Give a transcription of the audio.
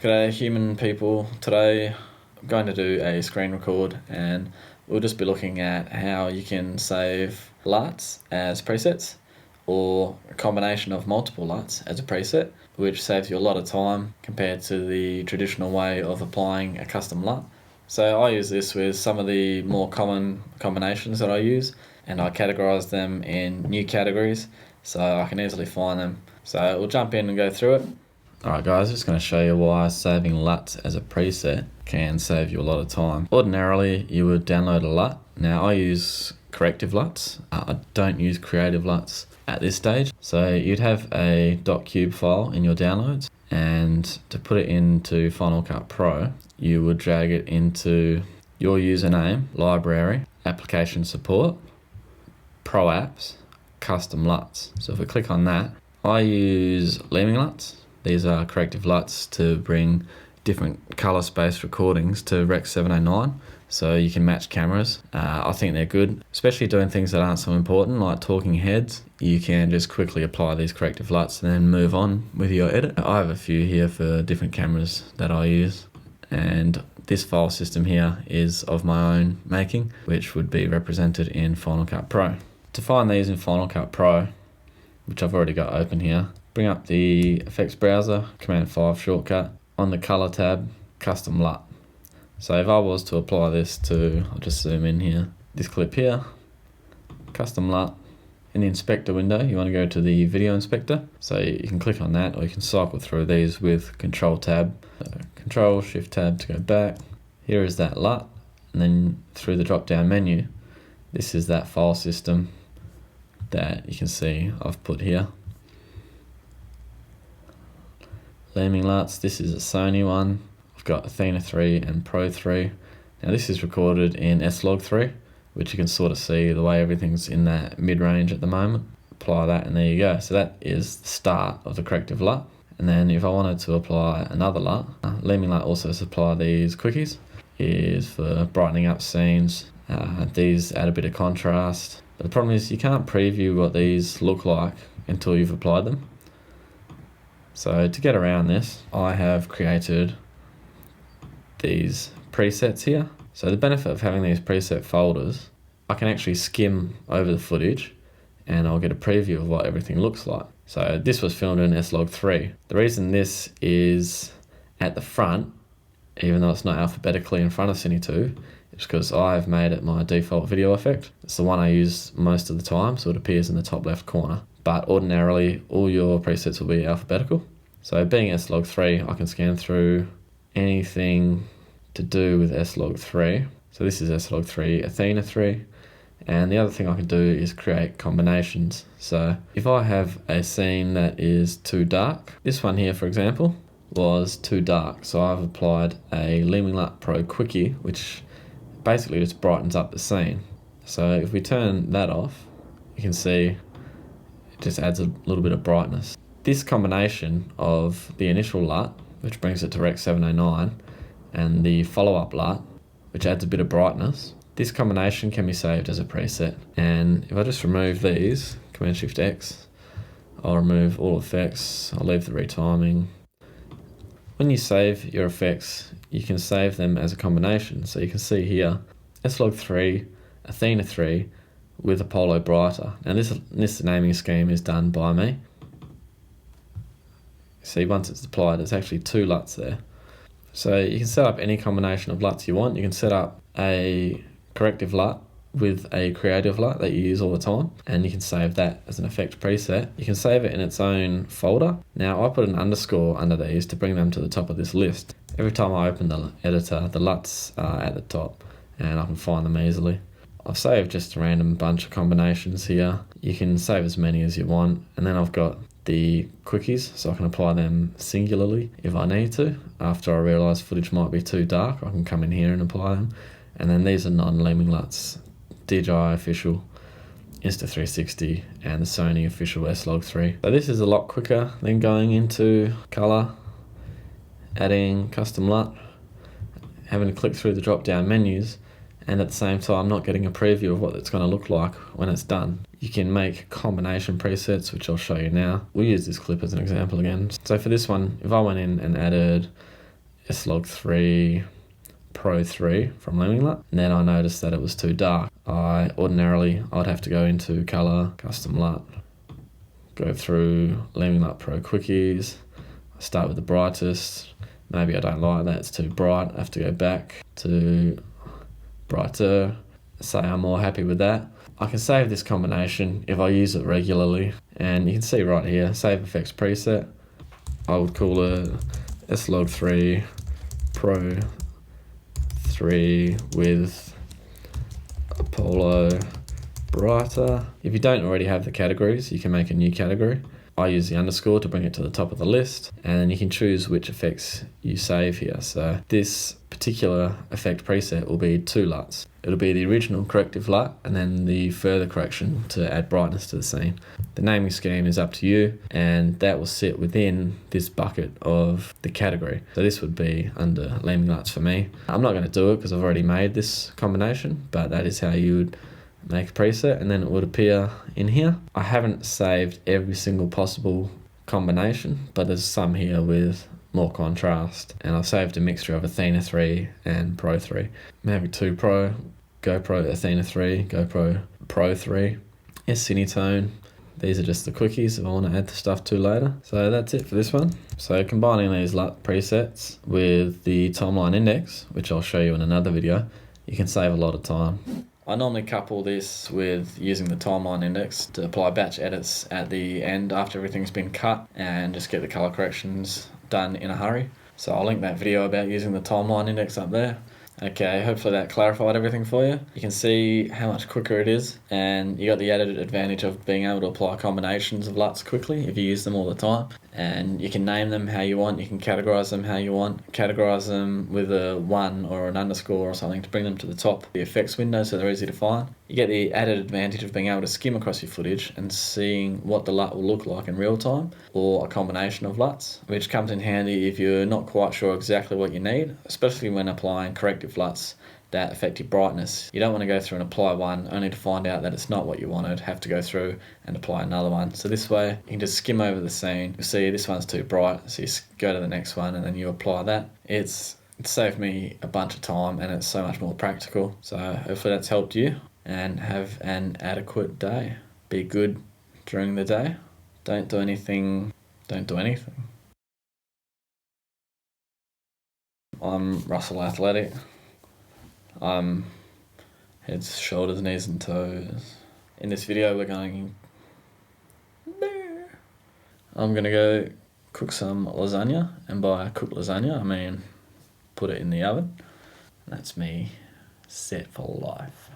G'day human people. Today I'm going to do a screen record and we'll just be looking at how you can save LUTs as presets or a combination of multiple LUTs as a preset, which saves you a lot of time compared to the traditional way of applying a custom LUT. So I use this with some of the more common combinations that I use, and I categorize them in new categories so I can easily find them. So we'll jump in and go through it. Alright guys, just going to show you why saving LUTs as a preset can save you a lot of time. Ordinarily, you would download a LUT. Now I use corrective LUTs. I don't use creative LUTs at this stage. So you'd have a .cube file in your downloads, and to put it into Final Cut Pro, you would drag it into your username, library, application support, pro apps, custom LUTs. So if we click on that, I use Skimming LUTs. These are corrective LUTs to bring different color space recordings to Rec. 709, so you can match cameras. I think they're good, especially doing things that aren't so important, like talking heads. You can just quickly apply these corrective LUTs and then move on with your edit. I have a few here for different cameras that I use, and this file system here is of my own making, which would be represented in Final Cut Pro. To find these in Final Cut Pro, which I've already got open here, bring up the effects browser, Command 5 shortcut, on the color tab, custom LUT. So if I was to apply this to, I'll just zoom in here, this clip here, custom LUT. In the inspector window, you want to go to the video inspector. So you can click on that, or you can cycle through these with Control Tab. So Control Shift Tab to go back. Here is that LUT, and then through the drop down menu, this is that file system that you can see I've put here. Skimming LUTs, this is a Sony one. I've got Athena 3 and Pro 3. Now this is recorded in S-Log 3, which you can sort of see the way everything's in that mid-range at the moment. Apply that and there you go. So that is the start of the corrective LUT. And then if I wanted to apply another LUT, Skimming LUT also supply these quickies. Here's for brightening up scenes. These add a bit of contrast. But the problem is you can't preview what these look like until you've applied them. So to get around this, I have created these presets here. So the benefit of having these preset folders, I can actually skim over the footage and I'll get a preview of what everything looks like. So this was filmed in S-Log 3. The reason this is at the front, even though it's not alphabetically in front of Cine 2, is because I've made it my default video effect. It's the one I use most of the time, so it appears in the top left corner. But ordinarily, all your presets will be alphabetical. So being S-Log 3, I can scan through anything to do with S-Log 3. So this is S-Log 3, Athena 3. And the other thing I can do is create combinations. So if I have a scene that is too dark, this one here, for example, was too dark. So I've applied a Skimming LUT Pro Quickie, which basically just brightens up the scene. So if we turn that off, you can see just adds a little bit of brightness. This combination of the initial LUT, which brings it to Rec. 709, and the follow-up LUT, which adds a bit of brightness, this combination can be saved as a preset. And if I just remove these, Command Shift X, I'll remove all effects, I'll leave the retiming. When you save your effects, you can save them as a combination. So you can see here, S-Log 3, Athena 3, with Apollo Brighter. And this naming scheme is done by me. See, once it's applied, it's actually two LUTs there. So you can set up any combination of LUTs you want. You can set up a corrective LUT with a creative LUT that you use all the time, and you can save that as an effect preset. You can save it in its own folder. Now I put an underscore under these to bring them to the top of this list. Every time I open the editor, the LUTs are at the top and I can find them easily. I've saved just a random bunch of combinations here. You can save as many as you want, and then I've got the quickies, so I can apply them singularly if I need to. After I realise footage might be too dark, I can come in here and apply them. And then these are non-Skimming LUTs, DJI official, Insta360, and the Sony official S-Log 3. So this is a lot quicker than going into colour, adding custom LUT, having to click through the drop-down menus, and at the same time not getting a preview of what it's going to look like when it's done. You can make combination presets, which I'll show you now. We'll use this clip as an example again. So for this one, if I went in and added S-Log 3 Pro 3 from Lemming LUT, and then I noticed that it was too dark. I'd have to go into color, custom LUT, go through Lemming LUT Pro quickies, start with the brightest. Maybe I don't like that, it's too bright. I have to go back to brighter, say I'm more happy with that. I can save this combination if I use it regularly, and you can see right here, save effects preset. I would call it S-Log 3 Pro 3 with Apollo brighter. If you don't already have the categories, you can make a new category. I use the underscore to bring it to the top of the list, and then you can choose which effects you save here. So this particular effect preset will be 2 LUTs. It'll be the original corrective LUT and then the further correction to add brightness to the scene. The naming scheme is up to you, and that will sit within this bucket of the category. So this would be under Lemming LUTs for me. I'm not going to do it because I've already made this combination, but that is how you would make a preset, and then it would appear in here. I haven't saved every single possible combination, but there's some here with more contrast, and I've saved a mixture of Athena 3 and Pro 3. Maybe 2 Pro, GoPro Athena 3, GoPro Pro 3, Cinetone. These are just the quickies if I want to add the stuff to later. So that's it for this one. So combining these LUT presets with the timeline index, which I'll show you in another video, you can save a lot of time. I normally couple this with using the timeline index to apply batch edits at the end after everything's been cut and just get the color corrections done in a hurry. So I'll link that video about using the timeline index up there. Okay, hopefully that clarified everything for you. You can see how much quicker it is, and you got the added advantage of being able to apply combinations of LUTs quickly if you use them all the time. And you can name them how you want, you can categorize them how you want, categorize them with a 1 or an underscore or something to bring them to the top of the effects window so they're easy to find. You get the added advantage of being able to skim across your footage and seeing what the LUT will look like in real time, or a combination of LUTs, which comes in handy if you're not quite sure exactly what you need, especially when applying corrective LUTs that affect your brightness. You don't want to go through and apply one only to find out that it's not what you wanted, have to go through and apply another one. So this way you can just skim over the scene. You'll see this one's too bright, so you go to the next one and then you apply that. It's saved me a bunch of time and it's so much more practical. So hopefully that's helped you, and have an adequate day. Be good during the day. Don't do anything. I'm Russell Athletic. I'm heads, shoulders, knees and toes. In this video I'm gonna go cook some lasagna, and by cook lasagna I mean put it in the oven. That's me set for life.